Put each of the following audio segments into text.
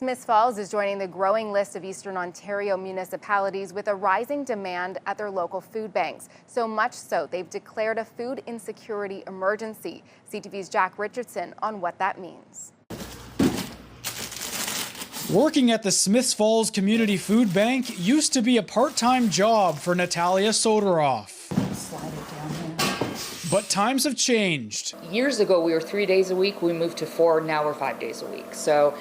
Smiths Falls is joining the growing list of Eastern Ontario municipalities with a rising demand at their local food banks. So much so, they've declared a food insecurity emergency. CTV's Jack Richardson on what that means. Working at the Smiths Falls Community Food Bank used to be a part-time job for Natalia Soderoff. But times have changed. Years ago, we were 3 days a week. We moved to 4. Now we're 5 days a week. So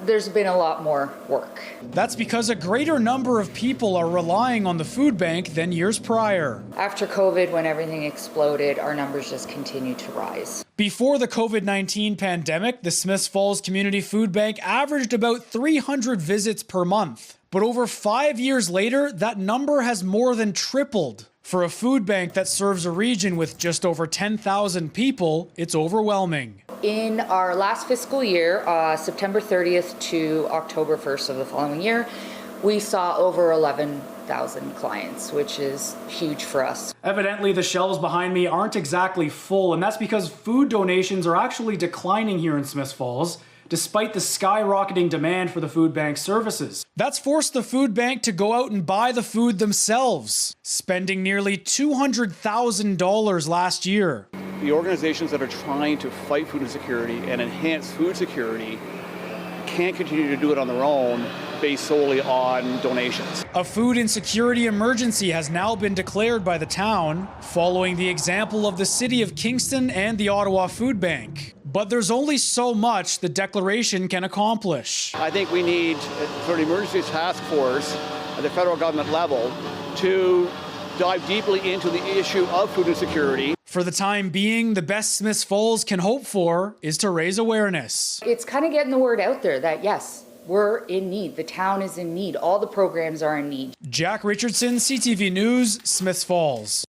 there's been a lot more work. That's because a greater number of people are relying on the food bank than years prior. After COVID, when everything exploded, our numbers just continued to rise. Before the COVID-19 pandemic, the Smiths Falls Community Food Bank averaged about 300 visits per month. But over 5 years later, that number has more than tripled. For a food bank that serves a region with just over 10,000 people, it's overwhelming. In our last fiscal year, September 30th to October 1st of the following year, we saw over 11,000 clients, which is huge for us. Evidently, the shelves behind me aren't exactly full, and that's because food donations are actually declining here in Smiths Falls, despite the skyrocketing demand for the food bank's services. That's forced the food bank to go out and buy the food themselves, spending nearly $200,000 last year. The organizations that are trying to fight food insecurity and enhance food security can't continue to do it on their own based solely on donations. A food insecurity emergency has now been declared by the town, following the example of the City of Kingston and the Ottawa Food Bank. But there's only so much the declaration can accomplish. I think we need an emergency task force at the federal government level to dive deeply into the issue of food insecurity. For the time being, the best Smiths Falls can hope for is to raise awareness. It's kind of getting the word out there that, yes, we're in need. The town is in need. All the programs are in need. Jack Richardson, CTV News, Smiths Falls.